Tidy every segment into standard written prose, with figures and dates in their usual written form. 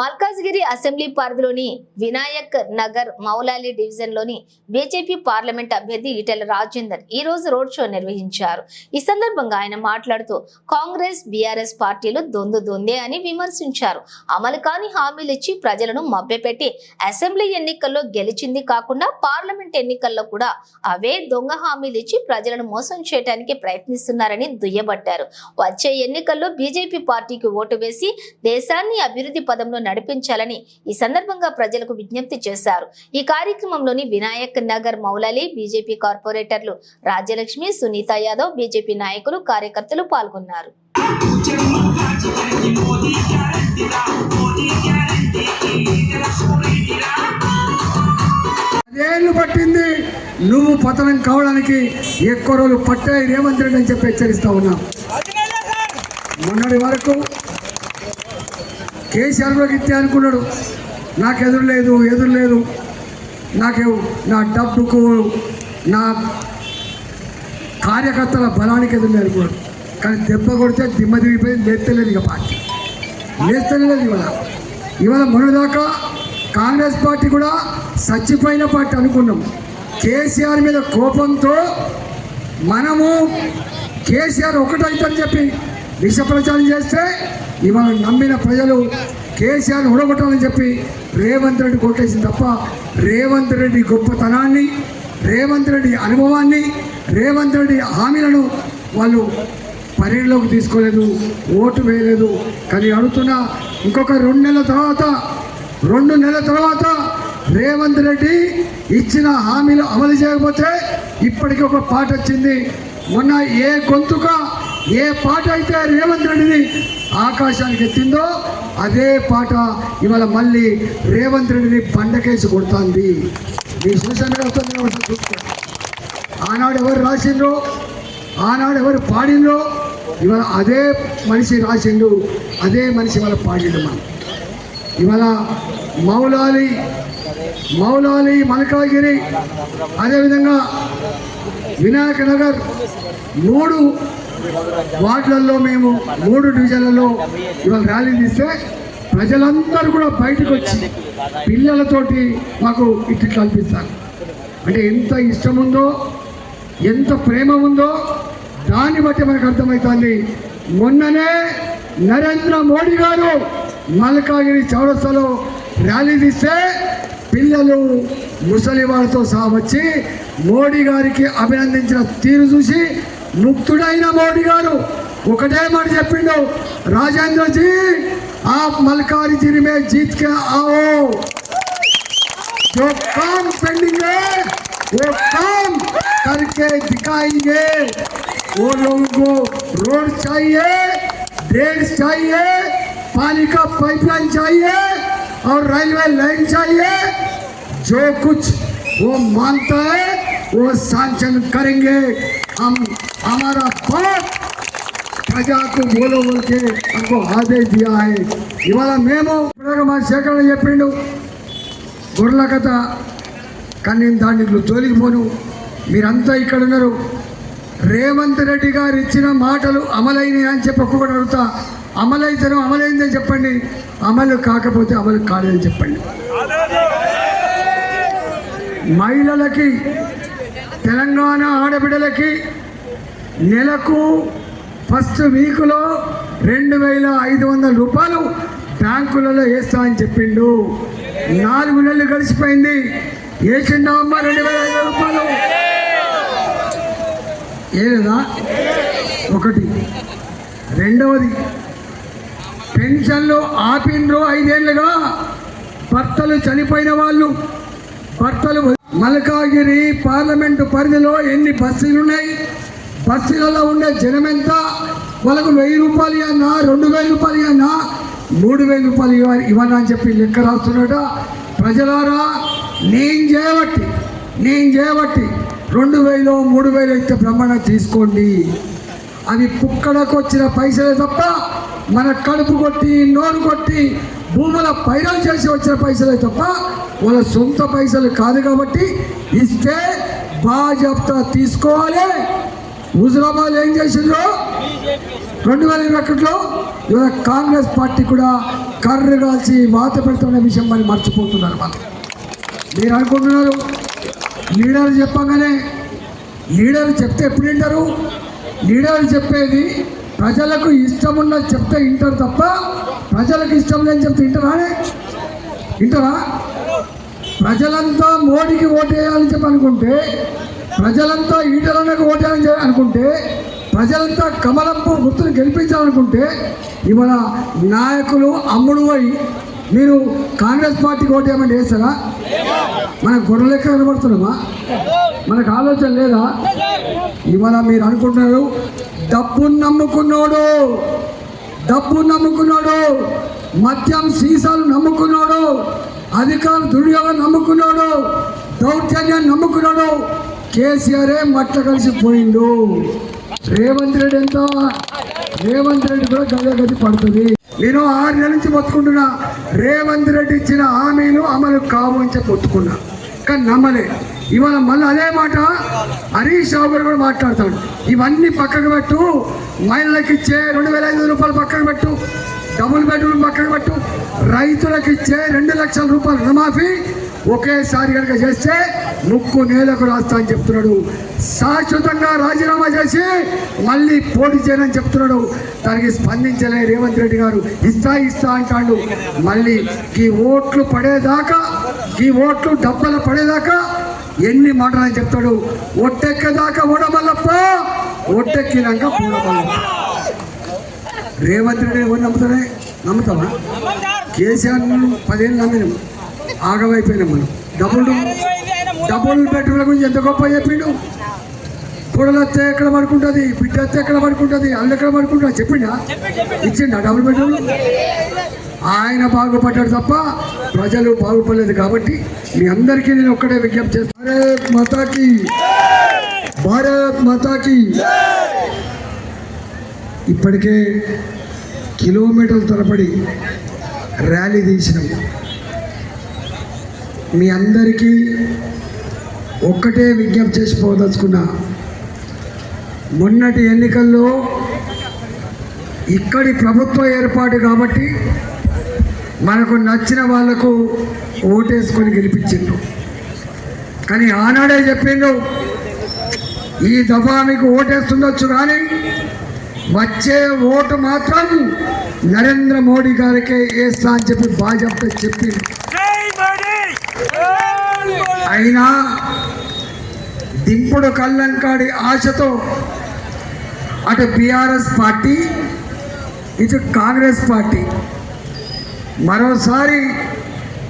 Malkajgiri assembly పరిధిలోని Vinayak Nagar Moula Ali division లోని BJP parliament అభ్యర్థి ఈటెల రాజేందర్ ఈ రోజు రోడ్ షో నిర్వహించారు. ఈ సందర్భంగా ఆయన మాట్లాడుతూ కాంగ్రెస్ బీఆర్ఎస్ పార్టీలు దొందే అని విమర్శించారు. అమలు కాని హామీలు ఇచ్చి ప్రజలను మభ్యపెట్టి అసెంబ్లీ ఎన్నికల్లో గెలిచింది కాకుండా పార్లమెంట్ ఎన్నికల్లో కూడా అవే దొంగ హామీలు ఇచ్చి ప్రజలను మోసం చేయడానికి ప్రయత్నిస్తున్నారని దుయ్యబట్టారు. వచ్చే ఎన్నికల్లో బీజేపీ పార్టీకి ఓటు వేసి దేశాన్ని అభివృద్ధి పదంలో నడిపించాలని ఈ సందర్భంగా ప్రజలకు విజ్ఞప్తి చేశారు. ఈ కార్యక్రమంలోని వినాయక్ నగర్ మౌలాలి బీజేపీ కార్పొరేటర్లు రాజ్యలక్ష్మి, సునీత యాదవ్, బీజేపీ నాయకులు, కార్యకర్తలు పాల్గొన్నారు. పట్టింది నువ్వు పతనం కావడానికి ఎక్కువ రోజులు పట్టాయి రేవంత్ రెడ్డి అని చెప్పి హెచ్చరిస్తా ఉన్నాం. మొన్నటి వరకు కేసీఆర్ కూడా ఇస్తే అనుకున్నాడు, నాకు ఎదురు లేదు, నా డబ్బుకు నా కార్యకర్తల బలానికి ఎదురు లేదు అనుకున్నాడు. కానీ దెబ్బ కొడితే దిమ్మ దిగిపోయి లేస్తలేదు. ఇక పార్టీ లేస్తలేదు. ఇవాళ మొన్నదాకా కాంగ్రెస్ పార్టీ కూడా చచ్చిపోయిన పార్టీ అనుకున్నాం. కేసీఆర్ మీద కోపంతో మనము కేసీఆర్ ఒకటైతని చెప్పి విష ప్రచారం చేస్తే ఇవాళ నమ్మిన ప్రజలు కేసీఆర్ ఉడగొట్టాలని చెప్పి రేవంత్ రెడ్డి కొట్టేసింది తప్ప రేవంత్ రెడ్డి గొప్పతనాన్ని, రేవంత్ రెడ్డి అనుభవాన్ని, రేవంత్ రెడ్డి హామీలను వాళ్ళు పరిగణలోకి తీసుకోలేదు, ఓటు వేయలేదు. కానీ అడుగుతున్నా, ఇంకొక 2 నెలల తర్వాత రేవంత్ రెడ్డి ఇచ్చిన హామీలు అమలు చేయకపోతే ఇప్పటికీ ఒక పాట వచ్చింది. మొన్న ఏ గొంతుక ఏ పాట అయితే రేవంత్ రెడ్డిని ఆకాశానికి ఎత్తిందో అదే పాట ఇవాళ మళ్ళీ రేవంత్ రెడ్డిని బండకేసి కొడుతుంది. మీ సోషల్ మీడియా చూసుకోండి. ఆనాడు ఎవరు రాసిండ్రో, ఆనాడు ఎవరు పాడిండ్రో ఇవాళ అదే మనిషి రాసిండు, అదే మనిషి ఇవాళ పాడిండు. మనం ఇవాళ మౌలాలి మల్కాజ్గిరి, అదేవిధంగా వినాయక్ నగర్ 3 వార్డులలో మేము 3 డివిజన్లలో ఇవాళ ర్యాలీ తీస్తే ప్రజలందరూ కూడా బయటకు వచ్చి పిల్లలతోటి మాకు ఇట్లా కల్పిస్తారు. అంటే ఎంత ఇష్టం ఉందో, ఎంత ప్రేమ ఉందో దాన్ని బట్టి మనకు అర్థమవుతుంది. మొన్ననే నరేంద్ర మోడీ గారు మల్కాజ్గిరి చౌరస్తాలో ర్యాలీ తీస్తే పిల్లలు ముసలి వాళ్ళతో సహా వచ్చి మోడీ గారికి అభినందించిన తీరు చూసి ముక్తుడైన మోడీ గారు ఒకటే మాట చెప్పిండు, రాజేంద్ర జీ आप मलकाजगिरी में जीत के आओ, जो काम पेंडिंग है वो काम करके दिखाएंगे. वो लोगों को रोड चाहिए, ड्रेनेज चाहिए, पानी का पाइपलाइन चाहिए और रेलवे लाइन चाहिए. जो कुछ वो मांगता है वो सैंक्शन करेंगे. हम हमारा बात प्रजा को बोलो बोल के हमको आदेश दिया है. इवाళ మేము మా సేకరణ చెప్పిండు గొర్రెల కథ, కానీ నేను దాంట్లో జోలికి పోను. మీరంతా ఇక్కడ ఉన్నారు. రేవంత్ రెడ్డి గారు ఇచ్చిన మాటలు అమలైనవి అని చెప్పి ఒక్కొక్కటి అడుగుతా. అమలైందని చెప్పండి, అమలు కాకపోతే అమలు కాలేదని చెప్పండి. మహిళలకి, తెలంగాణ ఆడబిడ్డలకి నెలకు ఫస్ట్ వీక్లో 2500 రూపాయలు బ్యాంకులలో వేస్తా అని చెప్పిండు. 4 నెలలు గడిచిపోయింది, వేసిండా అమ్మ 2500 రూపాయలు? ఏదా? ఒకటి. రెండవది, పెన్షన్లు ఆపిండ్రు 5 ఏళ్ళుగా. భర్తలు చనిపోయిన వాళ్ళు, మల్కాజ్గిరి పార్లమెంటు పరిధిలో ఎన్ని బస్సులు ఉన్నాయి, బస్సులలో ఉండే జనం ఎంత? వాళ్ళకు 1000 రూపాయలు ఇవ్వన్నా, 2000 రూపాయలు ఇవ్వన్నా, 3000 రూపాయలు ఇవ్వన్నా అని చెప్పి లెక్క రాస్తున్నాడ. ప్రజలారా, నేను చేయబట్టి 2000 3000 ఇస్తే బ్రహ్మాండ తీసుకోండి. అవి పుక్కడకు వచ్చిన పైసలే తప్ప మన కడుపు కొట్టి, నోరు కొట్టి, భూముల పైరలు చేసి వచ్చిన పైసలే తప్ప వాళ్ళ సొంత పైసలు కాదు. కాబట్టి ఇస్తే బాజాప్తా తీసుకోవాలి. హుజురాబాద్ ఏం చేసిండ్రో 2021లో ఇవాళ కాంగ్రెస్ పార్టీ కూడా కర్రు కాల్చి వాత పెడుతున్న విషయం మరి మర్చిపోతున్నారు వాళ్ళు. మీరు అనుకుంటున్నారు లీడర్ చెప్పగానే లీడర్ చెప్తే ఎప్పుడు వింటారు? లీడర్ చెప్పేది ప్రజలకు ఇష్టం ఉన్నది చెప్తే వింటారు తప్ప ప్రజలకు ఇష్టం లేని చెప్తే వింటారా? ప్రజలంతా మోడీకి ఓటేయాలని చెప్పి అనుకుంటే, ప్రజలంతా ఈటలన్నకు ఓటేయాలని అనుకుంటే, ప్రజలంతా కమలంపు గుర్తును గెలిపించాలనుకుంటే ఇవాళ నాయకులు అమ్ముడు అయి మీరు కాంగ్రెస్ పార్టీకి ఓటేయమని వేస్తారా? మన గొర్రెలెక్క కనబడుతున్నామా? మనకు ఆలోచన లేదా? ఇవాళ మీరు అనుకుంటున్నారు డబ్బును నమ్ముకున్నాడు, మద్యం సీసాలు నమ్ముకున్నాడు, అధికార దుర్యోగం నమ్ముకున్నాడు, దౌర్జన్యాన్ని నమ్ముకున్నాడు. కేసీఆరే మట్ల కలిసిపోయిండు. రేవంత్ రెడ్డి కూడా గది పడుతుంది. నేను 6 నెలల నుంచి మొత్తుకుంటున్నా, రేవంత్ రెడ్డి ఇచ్చిన హామీలు అమలు కావు అని చెప్పి మొత్తుకున్నా, కానీ నమ్మలే. ఇవాళ మళ్ళీ అదే మాట హరీష్ రావు గారు కూడా మాట్లాడతాడు. ఇవన్నీ పక్కకు పెట్టు, మహిళలకు ఇచ్చే 2500 రూపాయలు పక్కకు పెట్టు, డబుల్ బెడ్రూమ్ పక్కకు పెట్టు, రైతులకు ఇచ్చే 2 లక్షల రూపాయలు రుణమాఫీ ఒకేసారి కనుక చేస్తే ముక్కు నేలకు రాస్తా అని చెప్తున్నాడు. శాశ్వతంగా రాజీనామా చేసి మళ్ళీ పోటీ చేయని చెప్తున్నాడు. దానికి స్పందించలే రేవంత్ రెడ్డి గారు. ఇస్తా అంటాడు. మళ్ళీ ఈ ఓట్లు పడేదాకా, ఈ ఓట్లు డబ్బలు పడేదాకా ఎన్ని మాటలు అని చెప్తాడు. ఒట్టెక్కేదాకా ఓడమల్లప్ప, ఒట్టెక్కినాక పూడమల్లప్ప. రేవంత్ రెడ్డి ఎవరు నమ్ముతామా? కేసీఆర్ 10 ఏళ్ళు నమ్మినాం, ఆగమైపోయినాం మనం. డబుల్ బెడ్రూమ్ల గురించి ఎంత గొప్ప చెప్పిండు. పొడలత్తే ఎక్కడ పడుకుంటుంది, బిడ్డ అత్తే ఎక్కడ పడుకుంటుంది, అల్లు ఎక్కడ పడుకుంటుంది చెప్పిండా? ఇచ్చిండా డబుల్ బెడ్రూమ్? ఆయన బాగుపడ్డాడు తప్ప ప్రజలు బాగుపడలేదు. కాబట్టి మీ అందరికీ నేను ఒక్కటే విజ్ఞప్తి చేస్తాను, భారత్ మాతాకి. ఇప్పటికే కిలోమీటర్ల తరబడి ర్యాలీ తీసినాం. మీ అందరికీ ఒక్కటే విజ్ఞప్తి చేసిపోదలుచుకున్నా, మొన్నటి ఎన్నికల్లో ఇక్కడి ప్రభుత్వ ఏర్పాటు కాబట్టి మనకు నచ్చిన వాళ్లకు ఓటేసుకొని గెలిపించిండు. కానీ ఆనాడే చెప్పిండు, ఈ దఫా మీకు ఓటేస్తుండొచ్చు కానీ వచ్చే ఓటు మాత్రం నరేంద్ర మోడీ గారికే వేస్తా అని చెప్పి బాధ్యత చెప్పింది. అయినా దింపుడు కళ్ళంకాడి ఆశతో అటు బీఆర్ఎస్ పార్టీ, ఇటు కాంగ్రెస్ పార్టీ మరోసారి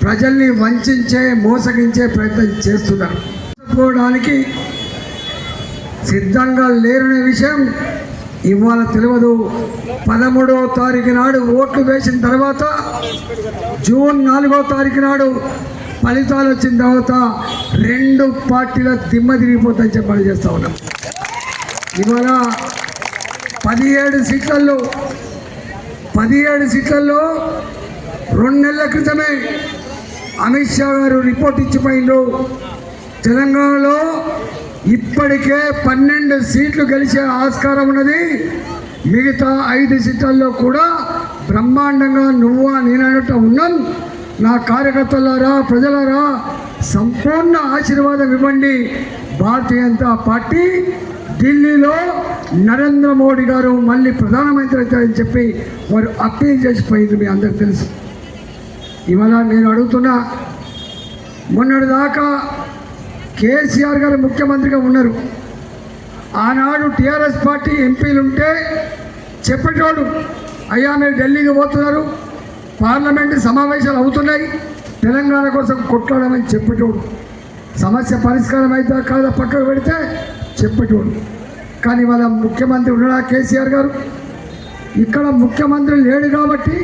ప్రజల్ని వంచే మోసగించే ప్రయత్నం చేస్తున్నారు. మోసపోవడానికి సిద్ధంగా లేరనే విషయం ఇవాళ తెలియదు. 13వ తారీఖు నాడు ఓట్లు వేసిన తర్వాత, జూన్ 4వ తారీఖు నాడు ఫలితాలు వచ్చిన తర్వాత 2 పార్టీల దిమ్మ తిరిగిపోతాయని చెప్పి చేస్తూ ఉన్నాం. ఇవాళ 17 సీట్లలో 2 నెలల క్రితమే అమిత్ షా గారు రిపోర్ట్ ఇచ్చిపోయిండు. తెలంగాణలో ఇప్పటికే 12 సీట్లు గెలిచే ఆస్కారం ఉన్నది. మిగతా 5 సీట్లలో కూడా బ్రహ్మాండంగా నువ్వా నేనన్నట్టు ఉన్నాం. నా కార్యకర్తలారా, ప్రజలారా సంపూర్ణ ఆశీర్వాదం ఇవ్వండి. భారతీయ జనతా పార్టీ ఢిల్లీలో నరేంద్ర మోడీ గారు మళ్ళీ ప్రధానమంత్రి అవుతారని చెప్పి వారు అప్పీల్ చేసిపోయింది. మీ అందరికి తెలుసు. ఇవాళ నేను అడుగుతున్నా, మొన్నటిదాకా కేసీఆర్ గారు ముఖ్యమంత్రిగా ఉన్నారు. ఆనాడు టీఆర్ఎస్ పార్టీ ఎంపీలు ఉంటే చెప్పేటోడు, అయ్యా మీరు ఢిల్లీకి పోతున్నారు, పార్లమెంటు సమావేశాలు అవుతున్నాయి, తెలంగాణ కోసం కొట్లాడమని చెప్పేటోడు. సమస్య పరిష్కారం అయితే కాదా పక్కకు పెడితే చెప్పేటోడు. కానీ వాళ్ళ ముఖ్యమంత్రి ఉన్నాడా కేసీఆర్ గారు? ఇక్కడ ముఖ్యమంత్రి లేడు కాబట్టి,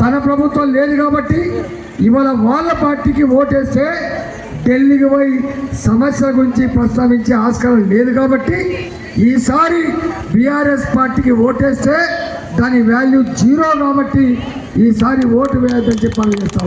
తన ప్రభుత్వం లేదు కాబట్టి ఇవాళ వాళ్ళ పార్టీకి ఓటేస్తే ఢిల్లీకి పోయి సమస్యల గురించి ప్రస్తావించే ఆస్కారం లేదు. కాబట్టి ఈసారి బీఆర్ఎస్ పార్టీకి ఓటేస్తే దాని వాల్యూ 0 కాబట్టి ఈసారి ఓటు వేయద్దని చెప్పాలని చేస్తాం.